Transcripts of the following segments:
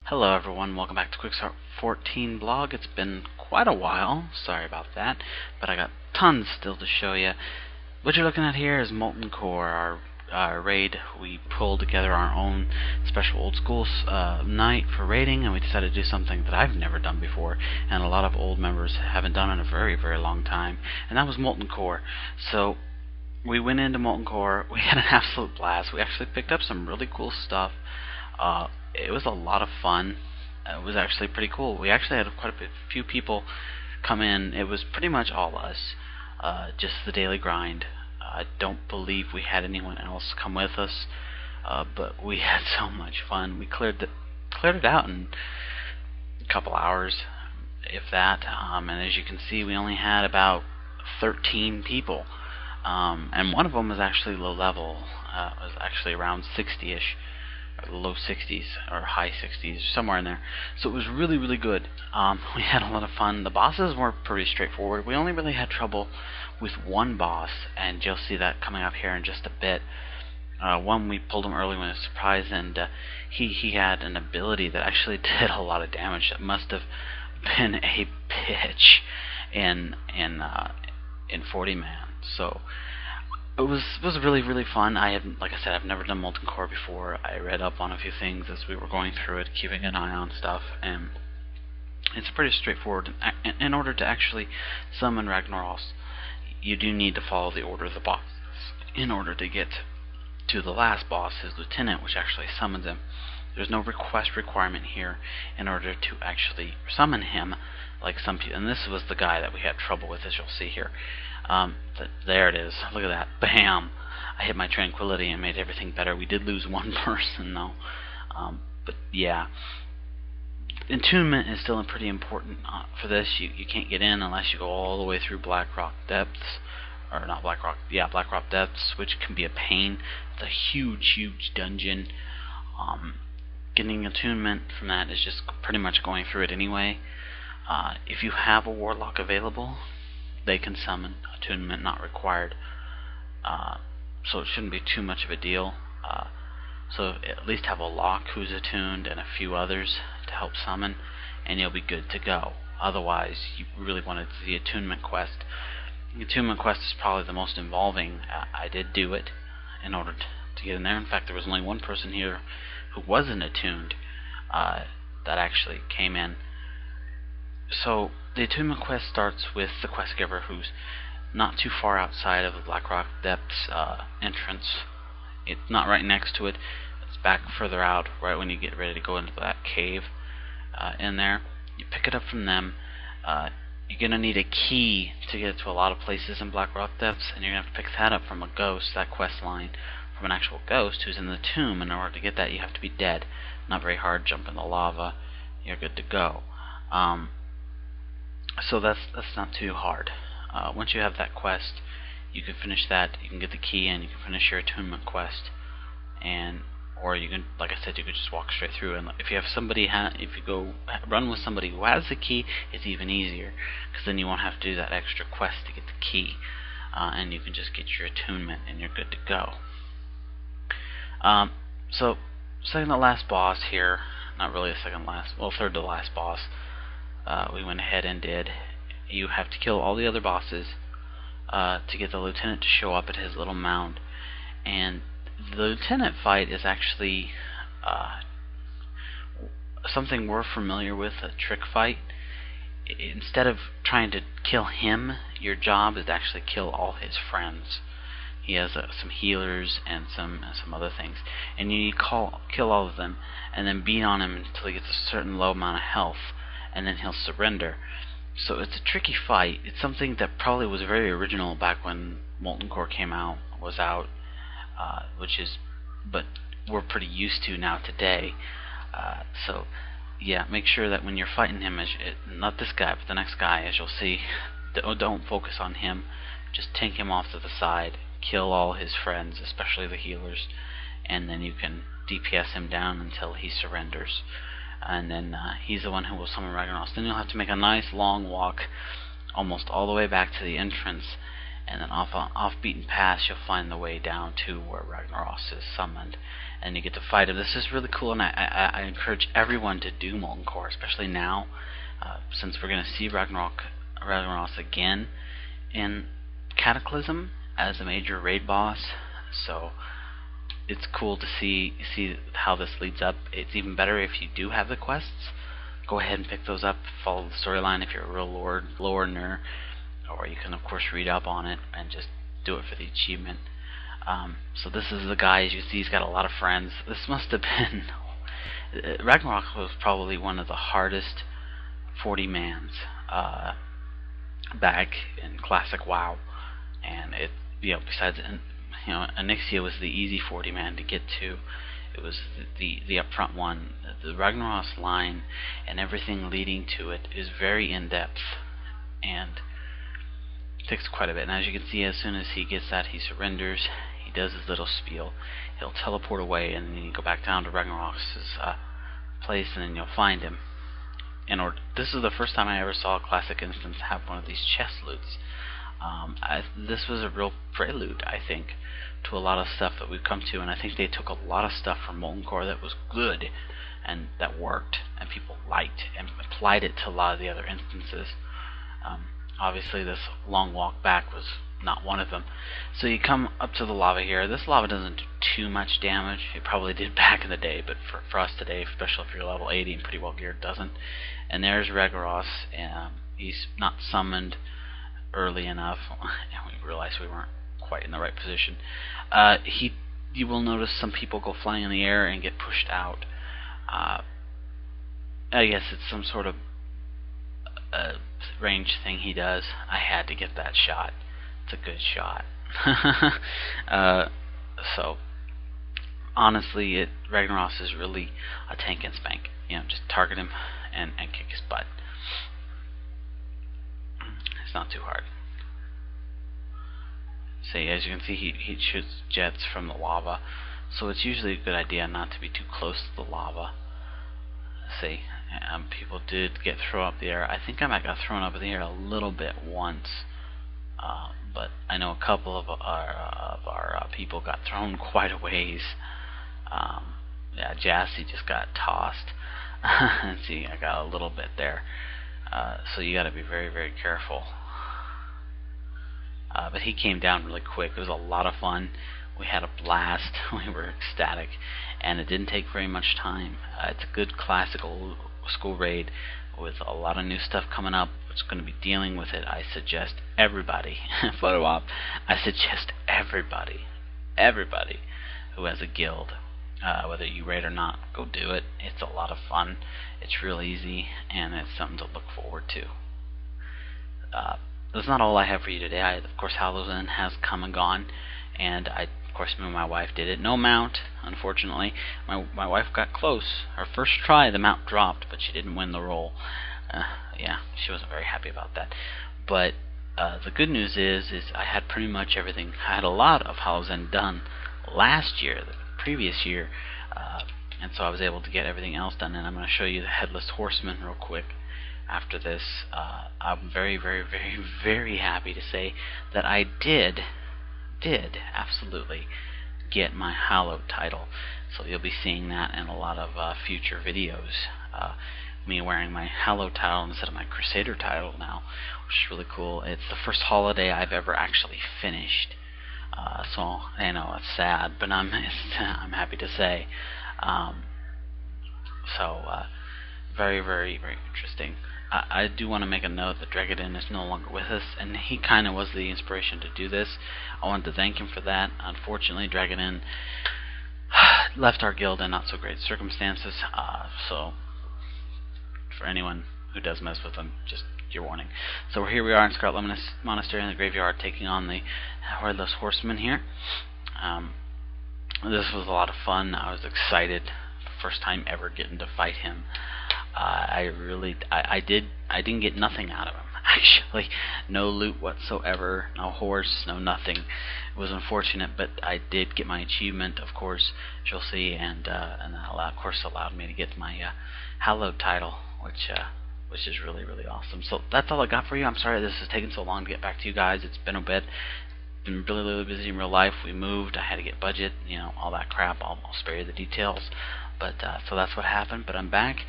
Hello everyone, welcome back to Quicks14Blog. It's been quite a while, sorry about that, but I got tons still to show you. What you're looking at here is Molten Core, our raid. We pulled together our own special old school night for raiding, and we decided to do something that I've never done before, and a lot of old members haven't done in a very, very long time, and that was Molten Core. So we went into Molten Core, we had an absolute blast. We actually picked up some really cool stuff. It was a lot of fun. It was actually pretty cool. We actually had quite a few people come in. It was pretty much all us, just the daily grind. I don't believe we had anyone else come with us, but we had so much fun. We cleared it out in a couple hours, if that. And as you can see, we only had about 13 people, and one of them was actually low level. It was actually around 60ish. Low 60s or high 60s, somewhere in there. So it was really, really good. We had a lot of fun. The bosses were pretty straightforward. We only really had trouble with one boss, and you'll see that coming up here in just a bit. One, we pulled him early when it was a surprise, and he had an ability that actually did a lot of damage. That must have been a bitch in 40-man. So it was really, really fun. Like I said, I've never done Molten Core before. I read up on a few things as we were going through it, keeping an eye on stuff, and it's pretty straightforward. In order to actually summon Ragnaros, you do need to follow the order of the bosses in order to get to the last boss, his lieutenant, which actually summons him. There's no request requirement here in order to actually summon him, like some people. And this was the guy that we had trouble with, as you'll see here. There it is. Look at that. Bam! I hit my tranquility and made everything better. We did lose one person, though. But yeah. Attunement is still pretty important for this. You can't get in unless you go all the way through Blackrock Depths. Or not Blackrock. Yeah, Blackrock Depths, which can be a pain. It's a huge, huge dungeon. Getting attunement from that is just pretty much going through it anyway. If you have a warlock available, they can summon. Attunement not required, so it shouldn't be too much of a deal. So at least have a lock who's attuned and a few others to help summon, and you'll be good to go. Otherwise, you really wanted the attunement quest. The attunement quest is probably the most involving. I did do it in order to get in there. In fact, there was only one person here who wasn't attuned that actually came in. So the attunement quest starts with the quest giver, who's not too far outside of the Blackrock Depths entrance. It's not right next to it. It's back further out, right when you get ready to go into that cave in there. You pick it up from them. You're going to need a key to get to a lot of places in Blackrock Depths, and you're going to have to pick that up from a ghost, that quest line, from an actual ghost who's in the tomb. And in order to get that, you have to be dead. Not very hard. Jump in the lava. You're good to go. So that's not too hard. Once you have that quest, you can finish that. You can get the key, and you can finish your attunement quest. Or you can, like I said, you could just walk straight through. And if you have somebody, if you go run with somebody who has the key, it's even easier, because then you won't have to do that extra quest to get the key, and you can just get your attunement, and you're good to go. So second to last boss here, not really a second last, well, third to last boss. We went ahead and did. You have to kill all the other bosses to get the lieutenant to show up at his little mound. And the lieutenant fight is actually something we're familiar with, a trick fight. Instead of trying to kill him, your job is to actually kill all his friends. He has some healers and some other things, and you need to kill all of them, and then beat on him until he gets a certain low amount of health, and then he'll surrender. So it's a tricky fight. It's something that probably was very original back when Molten Core was out, but we're pretty used to now today. So yeah, make sure that when you're fighting him, not this guy, but the next guy, as you'll see, don't focus on him. Just tank him off to the side, kill all his friends, especially the healers, and then you can DPS him down until he surrenders. And then he's the one who will summon Ragnaros. Then you'll have to make a nice long walk almost all the way back to the entrance, and then off beaten paths you'll find the way down to where Ragnaros is summoned, and you get to fight him. This is really cool, and I encourage everyone to do Molten Core, especially now, since we're going to see Ragnaros again in Cataclysm as a major raid boss. So it's cool to see how this leads up. It's even better if you do have the quests. Go ahead and pick those up, follow the storyline if you're a real lore nerd, or you can of course read up on it and just do it for the achievement. So this is the guy. As you can see, he's got a lot of friends. This must have been Ragnarok was probably one of the hardest 40-mans back in classic WoW, and it, besides, Onyxia was the easy 40-man to get to. It was the upfront one. The Ragnaros line and everything leading to it is very in-depth and takes quite a bit. And as you can see, as soon as he gets that, he surrenders. He does his little spiel. He'll teleport away, and then you go back down to Ragnarok's place, and then you'll find him. This is the first time I ever saw a classic instance have one of these chest loots. This was a real prelude, I think, to a lot of stuff that we've come to, and I think they took a lot of stuff from Molten Core that was good and that worked and people liked and applied it to a lot of the other instances. Obviously this long walk back was not one of them. So you come up to the lava here. This lava doesn't do too much damage. It probably did back in the day, but for us today, especially if you're level 80 and pretty well geared, doesn't. And there's Ragnaros. He's not summoned early enough, and we realized we weren't quite in the right position. You will notice some people go flying in the air and get pushed out. I guess it's some sort of range thing he does. I had to get that shot. It's a good shot. So honestly, Ragnaros is really a tank and spank. Just target him and kick his butt. It's not too hard. See, as you can see, he shoots jets from the lava, so it's usually a good idea not to be too close to the lava. See, people did get thrown up the air. I think I might got thrown up in the air a little bit once, but I know a couple of our people got thrown quite a ways. Yeah, Jassy just got tossed. See, I got a little bit there. So you got to be very, very careful. But he came down really quick. It was a lot of fun. We had a blast. We were ecstatic, and it didn't take very much time. It's a good classical school raid with a lot of new stuff coming up. It's going to be dealing with it. I suggest everybody, photo op, I suggest everybody who has a guild, whether you raid or not, go do it. It's a lot of fun. It's real easy, and it's something to look forward to. That's not all I have for you today. Of course, Halloween has come and gone, and of course, me and my wife did it. No mount, unfortunately. My wife got close. Her first try, the mount dropped, but she didn't win the roll. Yeah, she wasn't very happy about that. But the good news is I had pretty much everything. I had a lot of Halloween done last year, the previous year, and so I was able to get everything else done. And I'm going to show you the Headless Horseman real quick. After this, I'm very, very, very, very happy to say that I did absolutely get my Hallowed title. So you'll be seeing that in a lot of future videos. Me wearing my Hallowed title instead of my Crusader title now, which is really cool. It's the first holiday I've ever actually finished. So I know it's sad, but I'm happy to say. Very, very, very interesting. I do want to make a note that Dragadin is no longer with us, and he kind of was the inspiration to do this. I wanted to thank him for that. Unfortunately, Dragadin left our guild in not so great circumstances, so for anyone who does mess with him, just your warning. So here we are in Scarlet Monastery in the graveyard, taking on the Headless Horseman here. This was a lot of fun. I was excited. First time ever getting to fight him. I didn't get nothing out of him, actually. No loot whatsoever, no horse, no nothing. It was unfortunate, but I did get my achievement, of course, as you'll see, and that of course allowed me to get my Hallowed title, which which is really, really awesome. So that's all I got for you. I'm sorry this has taken so long to get back to you guys. It's been a bit. Been really, really busy in real life. We moved. I had to get budget, all that crap. I'll spare you the details. But so that's what happened. But I'm back.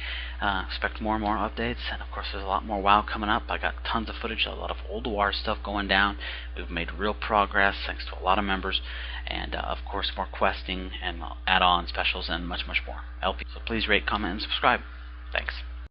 Expect more and more updates. And of course, there's a lot more WoW coming up. I got tons of footage, a lot of old war stuff going down. We've made real progress thanks to a lot of members, and of course, more questing and add-on specials and much, much more. LP. So please rate, comment, and subscribe. Thanks.